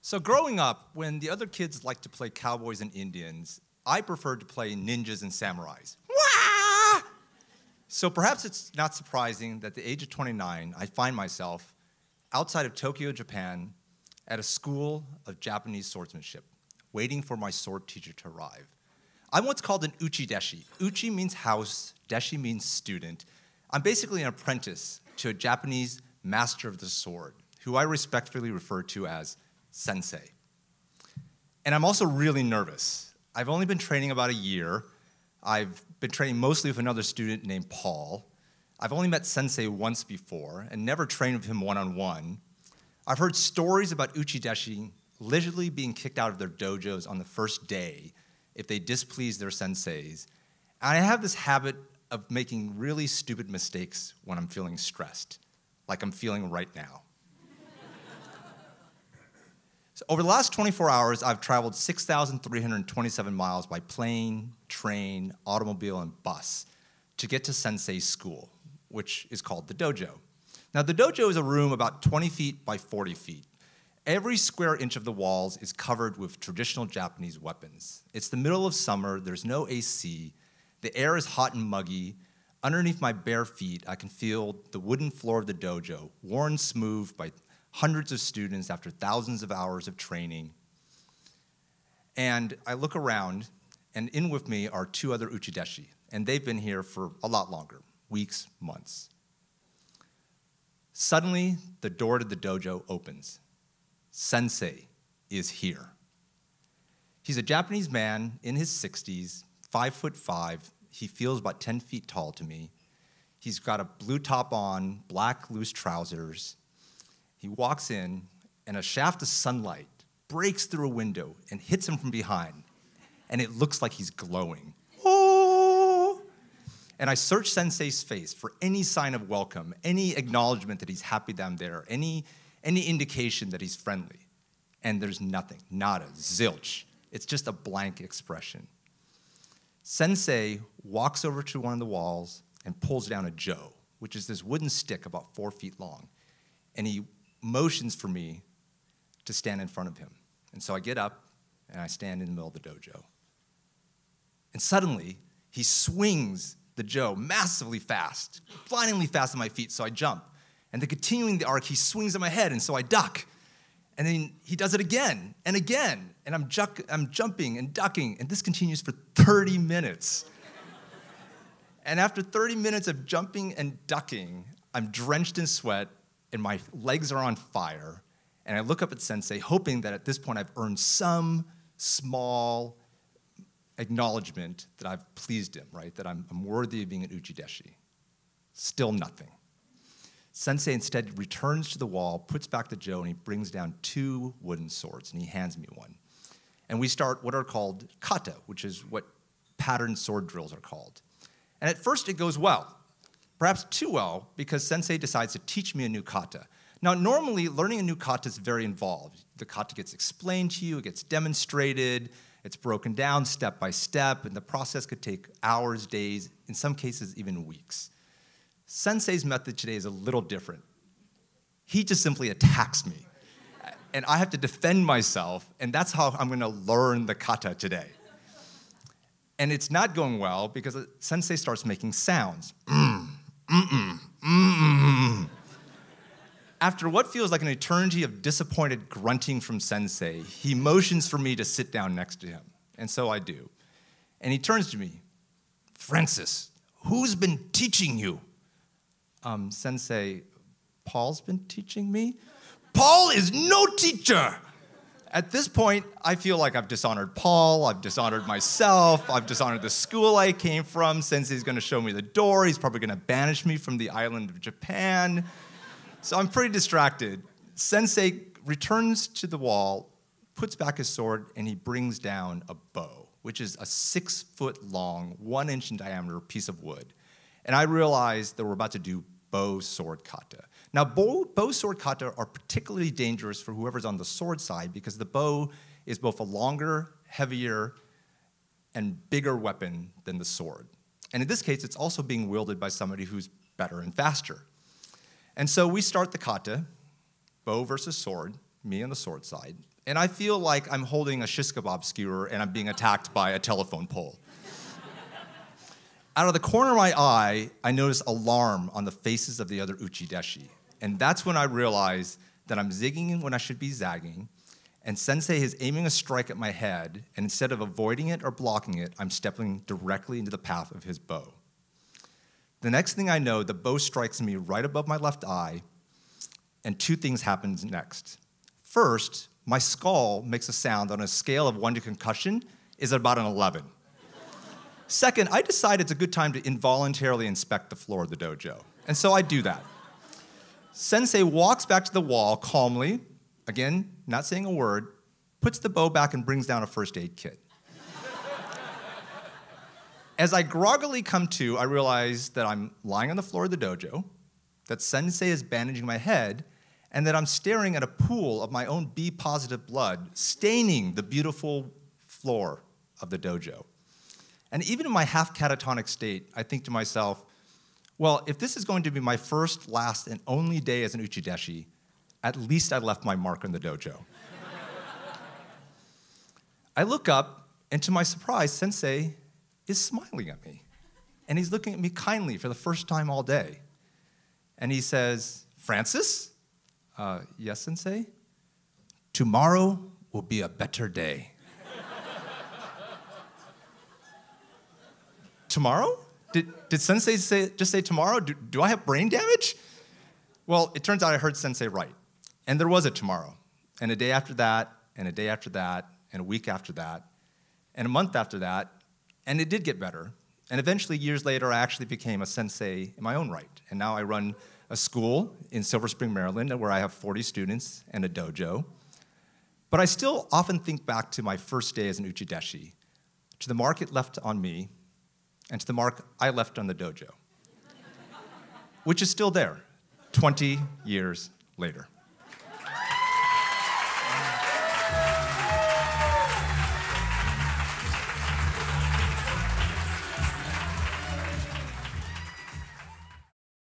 So growing up, when the other kids liked to play cowboys and Indians, I preferred to play ninjas and samurais. Wah! So perhaps it's not surprising that at the age of 29, I find myself outside of Tokyo, Japan, at a school of Japanese swordsmanship, waiting for my sword teacher to arrive. I'm what's called an uchi deshi. Uchi means house, deshi means student. I'm basically an apprentice to a Japanese master of the sword, who I respectfully refer to as sensei. And I'm also really nervous. I've only been training about a year. I've been training mostly with another student named Paul. I've only met sensei once before and never trained with him one-on-one. I've heard stories about uchi deshi literally being kicked out of their dojos on the first day if they displease their senseis. And I have this habit of making really stupid mistakes when I'm feeling stressed, like I'm feeling right now. So over the last 24 hours, I've traveled 6,327 miles by plane, train, automobile, and bus to get to Sensei's school, which is called the dojo. Now, the dojo is a room about 20 feet by 40 feet. Every square inch of the walls is covered with traditional Japanese weapons. It's the middle of summer, there's no AC, the air is hot and muggy. Underneath my bare feet, I can feel the wooden floor of the dojo, worn smooth by hundreds of students after thousands of hours of training. And I look around, and in with me are two other uchideshi, and they've been here for a lot longer, weeks, months. Suddenly, the door to the dojo opens. Sensei is here. He's a Japanese man in his 60s, 5'5". He feels about 10 feet tall to me. He's got a blue top on, black loose trousers. He walks in, and a shaft of sunlight breaks through a window and hits him from behind, and it looks like he's glowing. Oh! And I search Sensei's face for any sign of welcome, any acknowledgement that he's happy that I'm there, any indication that he's friendly. And there's nothing, nada, zilch. It's just a blank expression. Sensei walks over to one of the walls and pulls down a jo, which is this wooden stick about 4 feet long. And he motions for me to stand in front of him. And so I get up and I stand in the middle of the dojo. And suddenly, he swings the jo massively fast, blindingly fast on my feet, so I jump. And then continuing the arc, he swings at my head, and so I duck. And then he does it again and again, and I'm jumping and ducking, and this continues for 30 minutes. And after 30 minutes of jumping and ducking, I'm drenched in sweat, and my legs are on fire, and I look up at Sensei, hoping that at this point I've earned some small acknowledgement that I've pleased him, right? That I'm worthy of being an uchideshi. Still nothing. Sensei instead returns to the wall, puts back the jo, and he brings down 2 wooden swords, and he hands me one. And we start what are called kata, which is what patterned sword drills are called. And at first it goes well, perhaps too well, because Sensei decides to teach me a new kata. Now, normally, learning a new kata is very involved. The kata gets explained to you, it gets demonstrated, it's broken down step by step, and the process could take hours, days, in some cases even weeks. Sensei's method today is a little different. He just simply attacks me, and I have to defend myself, and that's how I'm going to learn the kata today. And it's not going well because Sensei starts making sounds. After what feels like an eternity of disappointed grunting from Sensei, he motions for me to sit down next to him, and so I do. And he turns to me, "Francis, who's been teaching you?" Sensei, "Paul's been teaching me?" "Paul is no teacher!" At this point, I feel like I've dishonored Paul, I've dishonored myself, I've dishonored the school I came from. Sensei's gonna show me the door, he's probably gonna banish me from the island of Japan. So I'm pretty distracted. Sensei returns to the wall, puts back his sword, and he brings down a bow, which is a 6-foot-long, 1-inch in diameter piece of wood. And I realized that we're about to do bow sword kata. Now, bow sword kata are particularly dangerous for whoever's on the sword side because the bow is both a longer, heavier, and bigger weapon than the sword. And in this case, it's also being wielded by somebody who's better and faster. And so we start the kata, bow versus sword, me on the sword side, and I feel like I'm holding a shish kebab skewer and I'm being attacked by a telephone pole. Out of the corner of my eye, I notice alarm on the faces of the other uchideshi. And that's when I realize that I'm zigging when I should be zagging, and Sensei is aiming a strike at my head, and instead of avoiding it or blocking it, I'm stepping directly into the path of his bow. The next thing I know, the bow strikes me right above my left eye, and two things happen next. First, my skull makes a sound on a scale of 1 to concussion is about an 11. Second, I decide it's a good time to involuntarily inspect the floor of the dojo, and so I do that. Sensei walks back to the wall calmly, again, not saying a word, puts the bow back and brings down a first aid kit. As I groggily come to, I realize that I'm lying on the floor of the dojo, that Sensei is bandaging my head, and that I'm staring at a pool of my own B-positive blood staining the beautiful floor of the dojo. And even in my half-catatonic state, I think to myself, well, if this is going to be my first, last, and only day as an uchideshi, at least I left my mark on the dojo. I look up, and to my surprise, Sensei is smiling at me. And he's looking at me kindly for the first time all day. And he says, Francis? Yes, Sensei? Tomorrow will be a better day. Tomorrow? Did Sensei just say tomorrow? Do I have brain damage? Well, it turns out I heard Sensei right. And there was a tomorrow, and a day after that, and a day after that, and a week after that, and a month after that, and it did get better. And eventually, years later, I actually became a sensei in my own right. And now I run a school in Silver Spring, Maryland, where I have 40 students and a dojo. But I still often think back to my first day as an uchideshi, to the mark it left on me, and to the mark I left on the dojo, which is still there 20 years later.